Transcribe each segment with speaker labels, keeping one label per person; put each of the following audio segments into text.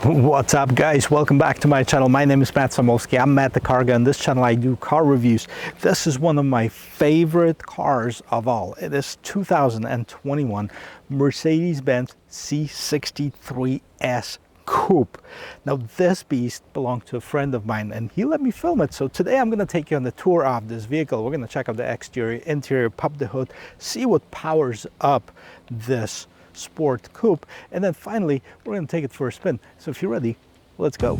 Speaker 1: What's up, guys? Welcome back to my channel. My name is Matt Samolsky. I'm Matt the Carguy. On this channel I do car reviews. This is one of my favorite cars of all. It is 2021 Mercedes-Benz C63S coupe. Now this beast belonged to a friend of mine and he let me film it. So today I'm going to take you on the tour of this vehicle. We're going to check out the exterior, interior, pop the hood, see what powers up this sport coupe, and then finally we're going to take it for a spin. So if you're ready, let's go.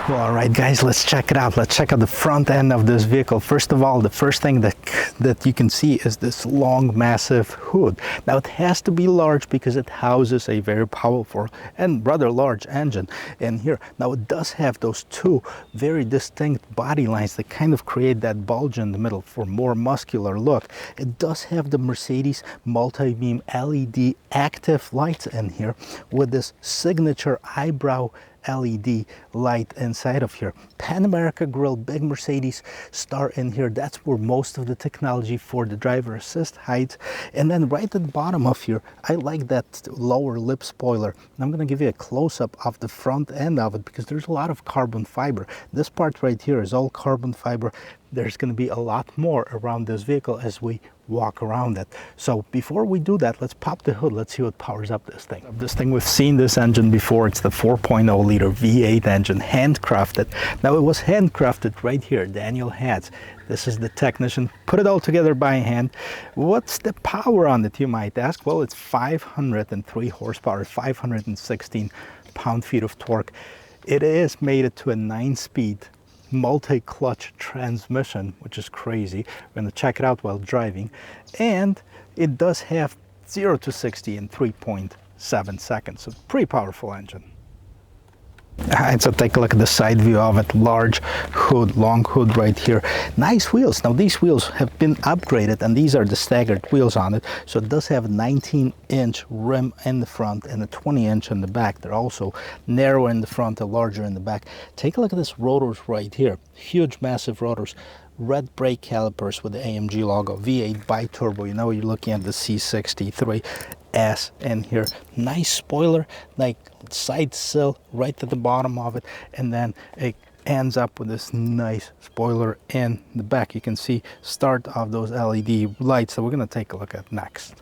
Speaker 1: Well, all right, guys, let's check it out. Let's check out the front end of this vehicle. First of all, the first thing that you can see is this long, massive hood. Now, it has to be large because it houses a very powerful and rather large engine in here. Now, it does have those two very distinct body lines that kind of create that bulge in the middle for more muscular look. It does have the Mercedes multi-beam LED active lights in here with this signature eyebrow LED light inside of here. Pan America grille, big Mercedes star in here. That's where most of the technology for the driver assist hides. And then right at the bottom of here, I like that lower lip spoiler. And I'm going to give you a close-up of the front end of it because there's a lot of carbon fiber. This part right here is all carbon fiber. There's going to be a lot more around this vehicle as we walk around it. So before we do that, let's pop the hood. Let's see what powers up this thing. We've seen this engine before. It's the 4.0 liter V8 engine, handcrafted. Now it was handcrafted right here, Daniel Hatz. This is the technician, put it all together by hand. What's the power on it, you might ask? Well, it's 503 horsepower, 516 pound-feet of torque. It is mated to a 9-speed multi-clutch transmission, which is crazy. We're going to check it out while driving. And it does have 0 to 60 in 3.7 seconds. So pretty powerful engine. Alright, so take a look at the side view of it. Large hood, long hood right here. Nice wheels. Now these wheels have been upgraded and these are the staggered wheels on it. So it does have a 19-inch rim in the front and a 20-inch in the back. They're also narrower in the front and larger in the back. Take a look at this rotors right here. Huge, massive rotors. Red brake calipers with the AMG logo. V8 bi-turbo. You know you're looking at the C63S in here. Nice spoiler, like side sill right at the bottom of it, and then it ends up with this nice spoiler in the back. You can see start of those LED lights that we're going to take a look at next.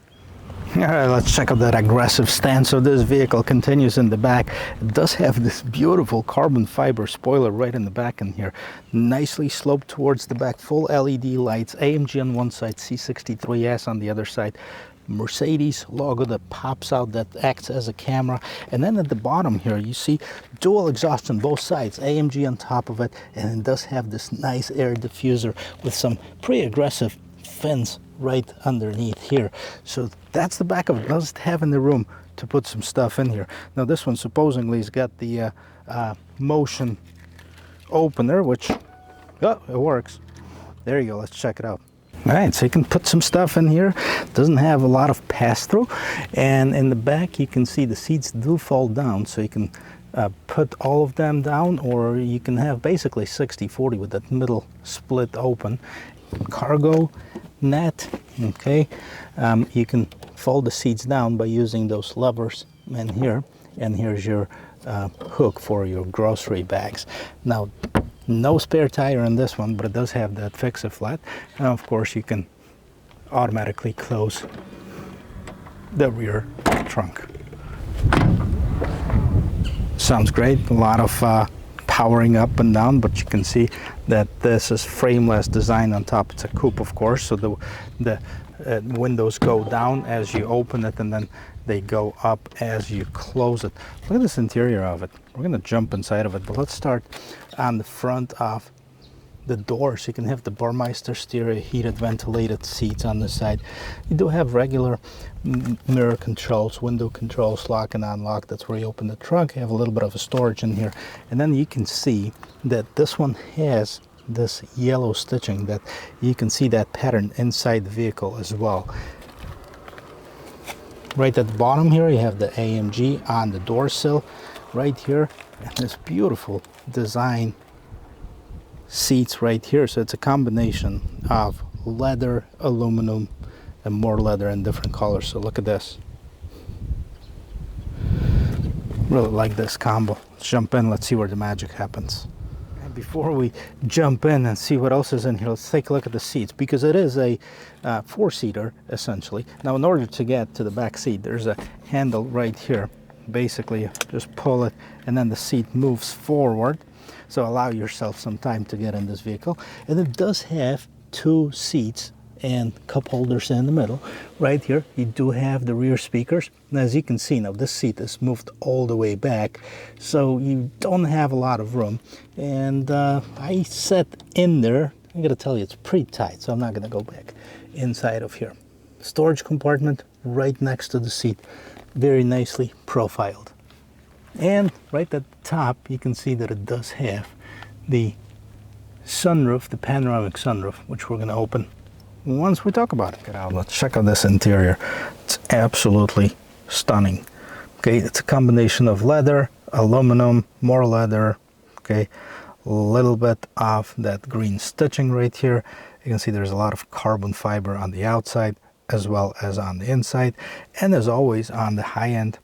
Speaker 1: All right, let's check out that aggressive stance of this vehicle. Continues in the back. It does have this beautiful carbon fiber spoiler right in the back in here. Nicely sloped towards the back. Full LED lights. AMG on one side, C63S on the other side. Mercedes logo that pops out, that acts as a camera. And then at the bottom here you see dual exhaust on both sides, AMG on top of it, and it does have this nice air diffuser with some pretty aggressive fins right underneath here. So that's the back of it. Does have in the room to put some stuff in here. Now this one supposedly has got the motion opener, which it works. There you go. Let's check it out. All right, so you can put some stuff in here. Doesn't have a lot of pass-through, and in the back you can see the seats do fall down, so you can put all of them down, or you can have basically 60/40 with that middle split open. Cargo net, okay. You can fold the seats down by using those levers in here, and here's your hook for your grocery bags. Now, no spare tire on this one, but it does have that fix-it-flat, and of course you can automatically close the rear trunk. Sounds great. A lot of powering up and down, but you can see that this is frameless design on top. It's a coupe, of course, so the windows go down as you open it, and then they go up as you close it. Look at this interior of it. We're going to jump inside of it, but let's start on the front of the doors. You can have the Burmeister stereo heated ventilated seats on the side. You do have regular mirror controls, window controls, lock and unlock. That's where you open the trunk. You have a little bit of a storage in here, and then you can see that this one has this yellow stitching, that you can see that pattern inside the vehicle as well. Right at the bottom here you have the AMG on the door sill right here, and this beautiful design seats right here. So it's a combination of leather, aluminum, and more leather in different colors. So look at this. Really like this combo. Let's jump in, let's see where the magic happens. And before we jump in and see what else is in here, let's take a look at the seats, because it is a four-seater essentially. Now, in order to get to the back seat, there's a handle right here. Basically, you just pull it and then the seat moves forward. So allow yourself some time to get in this vehicle. And it does have two seats and cup holders in the middle. Right here, you do have the rear speakers. And as you can see now, this seat is moved all the way back, so you don't have a lot of room. And I sat in there. I gotta tell you, it's pretty tight, so I'm not gonna go back inside of here. Storage compartment right next to the seat, very nicely profiled. And right at the top, you can see that it does have the sunroof, the panoramic sunroof, which we're going to open once we talk about it. Get out. Let's check out this interior. It's absolutely stunning. Okay, it's a combination of leather, aluminum, more leather. Okay, a little bit of that green stitching right here. You can see there's a lot of carbon fiber on the outside as well as on the inside. And as always, on the high-end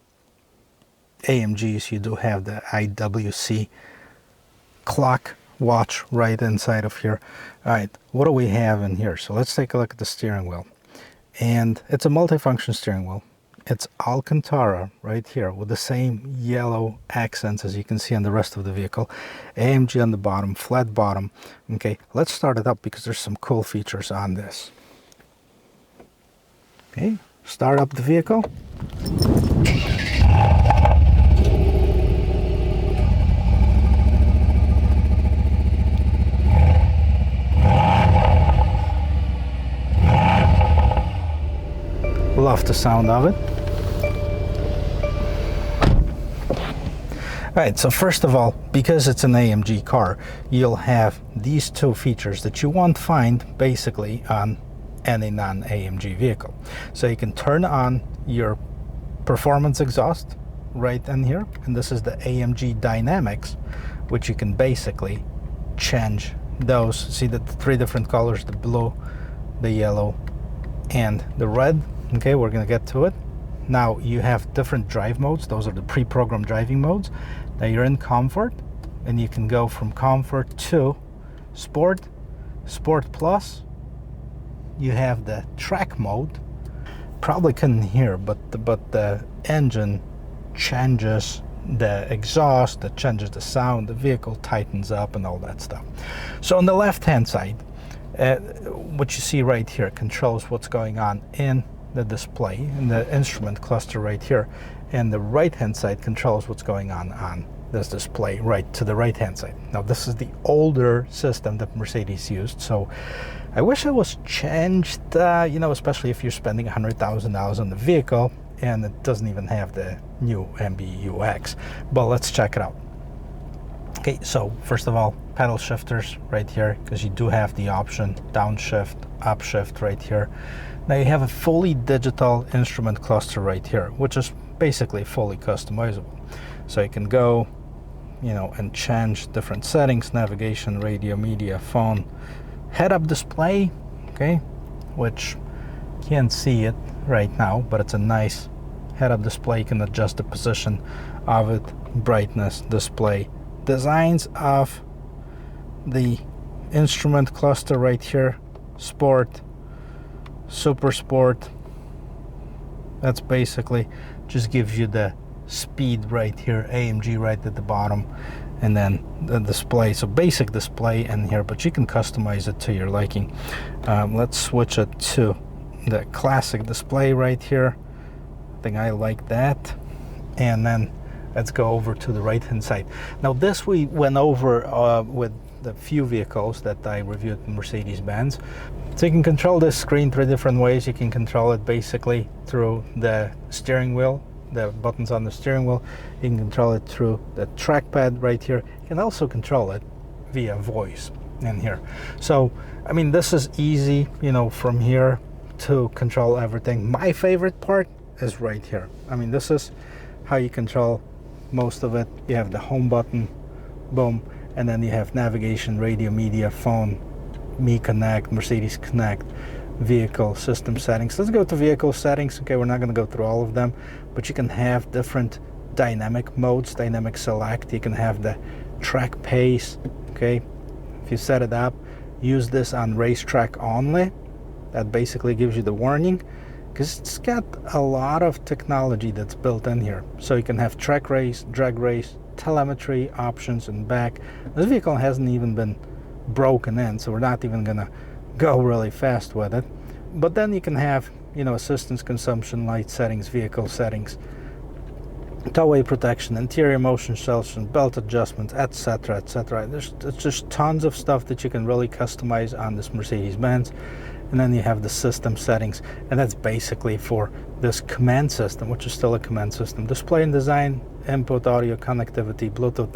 Speaker 1: AMGs, you do have the IWC clock watch right inside of here. All right, what do we have in here? So let's take a look at the steering wheel. And it's a multifunction steering wheel. It's Alcantara right here with the same yellow accents as you can see on the rest of the vehicle. AMG on the bottom, flat bottom. Okay, let's start it up because there's some cool features on this. Okay, start up the vehicle. Love the sound of it. All right, so first of all, because it's an AMG car, you'll have these two features that you won't find basically on any non-AMG vehicle. So you can turn on your performance exhaust right in here, and this is the AMG Dynamics, which you can basically change those. See the three different colors, the blue, the yellow, and the red. Okay, we're gonna get to it. Now you have different drive modes. Those are the pre-programmed driving modes. Now you're in comfort, and you can go from comfort to sport, sport plus. You have the track mode. Probably couldn't hear, but the engine changes the exhaust, that changes the sound, the vehicle tightens up and all that stuff. So on the left hand side, what you see right here controls what's going on in the display, in the instrument cluster right here, and the right hand side controls what's going on this display right to the right hand side. Now this is the older system that Mercedes used, so I wish it was changed, you know, especially if you're spending $100,000 on the vehicle and it doesn't even have the new MBUX. But let's check it out. Okay, so first of all, pedal shifters right here, because you do have the option downshift, upshift right here. Now you have a fully digital instrument cluster right here, which is basically fully customizable. So you can go you know, and change different settings: navigation, radio, media, phone, head-up display, okay, which can't see it right now, but it's a nice head-up display. You can adjust the position of it, brightness, display, designs of the instrument cluster right here: sport, super sport. That's basically just gives you the speed right here, AMG right at the bottom, and then the display. So basic display in here, but you can customize it to your liking. Let's switch it to the classic display right here. I think I like that. And then let's go over to the right hand side. Now this we went over with the few vehicles that I reviewed in Mercedes-Benz. So you can control this screen 3 different ways. You can control it basically through the steering wheel, the buttons on the steering wheel. You can control it through the trackpad right here. You can also control it via voice in here. So I mean, this is easy, you know, from here to control everything. My favorite part is right here. I mean, this is how you control most of it. You have the home button, boom, and then you have navigation, radio, media, phone, Me Connect, Mercedes Connect, vehicle system settings. Let's go to vehicle settings. Okay, we're not going to go through all of them, but you can have different dynamic modes, dynamic select. You can have the track pace. Okay, if you set it up, use this on racetrack only. That basically gives you the warning, because it's got a lot of technology that's built in here. So you can have track race, drag race, telemetry options, and back. This vehicle hasn't even been broken in, so we're not even gonna go really fast with it. But then you can have, you know, assistance, consumption, light settings, vehicle settings, tow-away protection, interior motion selection, belt adjustments, etc., etc. There's just tons of stuff that you can really customize on this Mercedes-Benz. And then you have the system settings, and that's basically for this command system, which is still a command system. Display and design, input, audio, connectivity, Bluetooth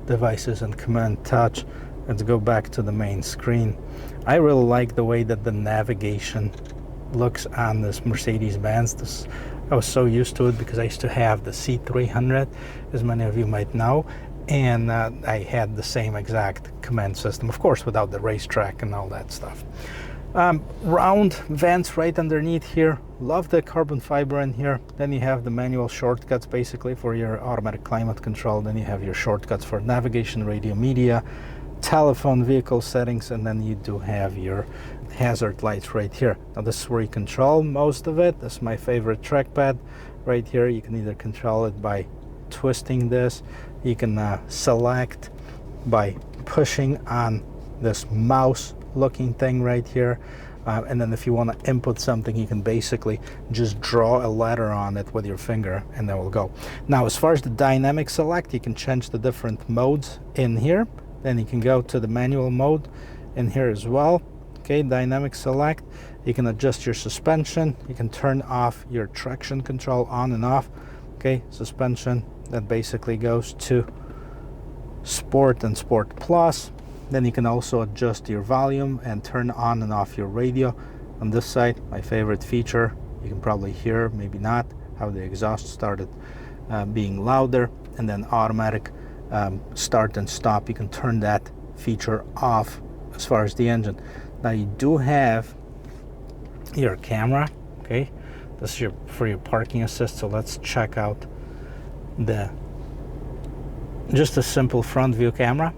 Speaker 1: devices, and command touch. Let's go back to the main screen. I really like the way that the navigation looks on this Mercedes-Benz. I was so used to it because I used to have the C300, as many of you might know, and I had the same exact command system, of course, without the racetrack and all that stuff. Round vents right underneath here. Love the carbon fiber in here. Then you have the manual shortcuts basically for your automatic climate control. Then you have your shortcuts for navigation, radio, media, telephone, vehicle settings, and then you do have your hazard lights right here. Now this is where you control most of it. This is my favorite trackpad right here. You can either control it by twisting this. You can select by pushing on this mouse looking thing right here, and then if you want to input something, you can basically just draw a letter on it with your finger and that will go. Now as far as the dynamic select, you can change the different modes in here. Then you can go to the manual mode in here as well. Okay, dynamic select. You can adjust your suspension. You can turn off your traction control on and off. Okay, suspension, that basically goes to Sport and Sport Plus. Then you can also adjust your volume and turn on and off your radio. On this side, my favorite feature, you can probably hear, maybe not, how the exhaust started being louder. And then automatic start and stop, you can turn that feature off as far as the engine. Now you do have your camera. Okay, this is for your parking assist. So let's check out just a simple front view camera.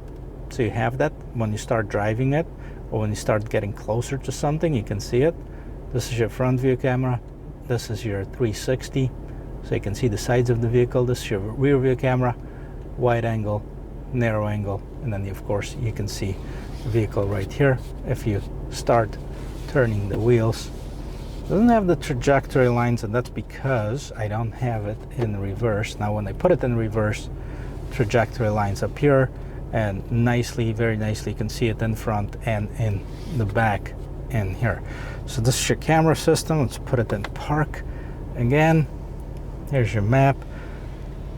Speaker 1: So you have that when you start driving it, or when you start getting closer to something, you can see it. This is your front view camera. This is your 360, so you can see the sides of the vehicle. This is your rear view camera, wide angle, narrow angle, and then of course you can see the vehicle right here. If you start turning the wheels, it doesn't have the trajectory lines, and that's because I don't have it in reverse. Now when I put it in reverse, trajectory lines appear, and nicely, very nicely, you can see it in front and in the back in here. So this is your camera system. Let's put it in park again. Here's your map.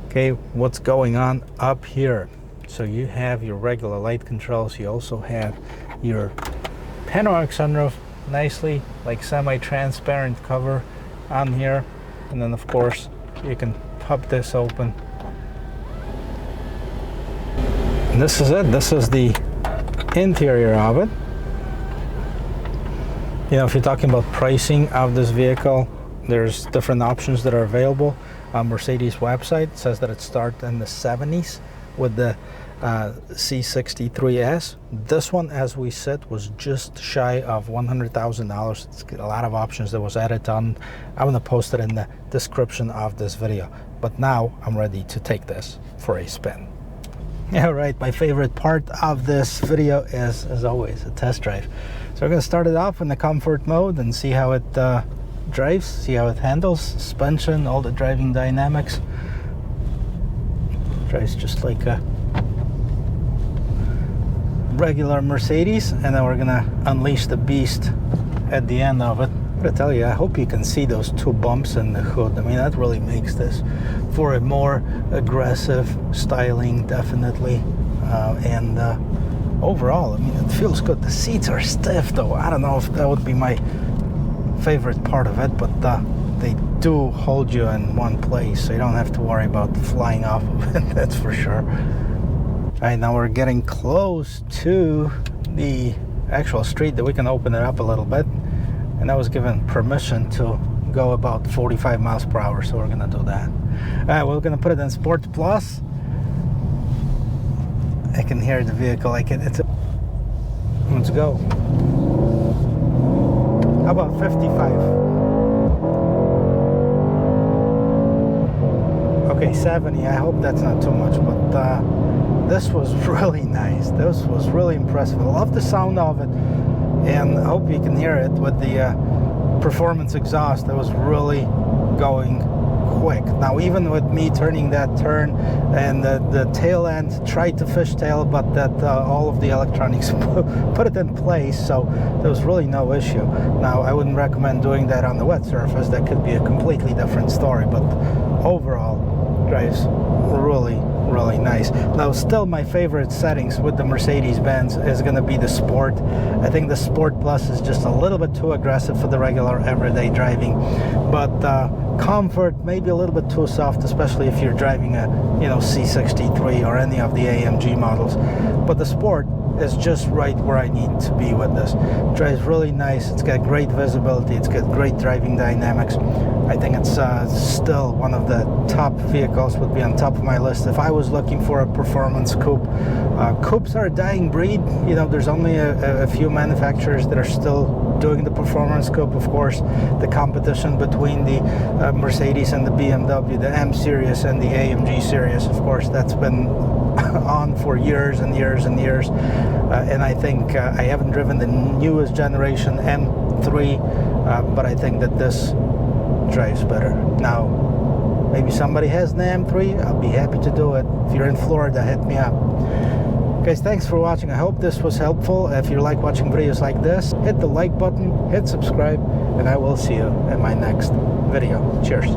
Speaker 1: Okay, what's going on up here? So you have your regular light controls. You also have your panoramic sunroof, nicely like semi-transparent cover on here. And then of course you can pop this open And this is it. This is the interior of it. You know, if you're talking about pricing of this vehicle, there's different options that are available. Mercedes website says that it starts in the 70s with the C63S. This one, as we said, was just shy of $100,000. It's got a lot of options that was added on. I'm going to post it in the description of this video. But now I'm ready to take this for a spin. All right, my favorite part of this video is, as always, a test drive. So we're going to start it off in the comfort mode and see how it drives, see how it handles, suspension, all the driving dynamics. Drives just like a regular Mercedes, and then we're going to unleash the beast at the end of it. I'm going to tell you, I hope you can see those two bumps in the hood. I mean, that really makes this for a more aggressive styling, definitely. And overall, I mean, it feels good. The seats are stiff, though. I don't know if that would be my favorite part of it, but they do hold you in one place, so you don't have to worry about flying off of it, that's for sure. All right, now we're getting close to the actual street that we can open it up a little bit. And I was given permission to go about 45 miles per hour, so we're gonna do that. All right, we're gonna put it in Sport Plus. I can hear the vehicle. Let's go. How about 55? Okay, 70. I hope that's not too much, but this was really nice. This was really impressive. I love the sound of it. And I hope you can hear it with the performance exhaust. That was really going quick. Now, even with me turning that turn and the tail end tried to fishtail, but that all of the electronics put it in place, so there was really no issue. Now, I wouldn't recommend doing that on the wet surface. That could be a completely different story, but overall, drives really nice. Now, still my favorite settings with the Mercedes-Benz is going to be the Sport. I think the Sport Plus is just a little bit too aggressive for the regular everyday driving, but comfort maybe a little bit too soft, especially if you're driving a C63 or any of the AMG models. But the Sport is just right where I need to be with this. It drives really nice. It's got great visibility. It's got great driving dynamics. I think it's still one of the top vehicles, would be on top of my list if I was looking for a performance coupe. Coupes are a dying breed. You know, there's only a few manufacturers that are still doing the performance coupe. Of course, the competition between the Mercedes and the BMW, the M series and the AMG series, of course, that's been on for years and years and years. And I think I haven't driven the newest generation M3, but I think that this drives better. Now, maybe somebody has an M3, I'll be happy to do it. If you're in Florida, hit me up. Guys, thanks for watching. I hope this was helpful. If you like watching videos like this, hit the like button, hit subscribe, and I will see you in my next video. Cheers.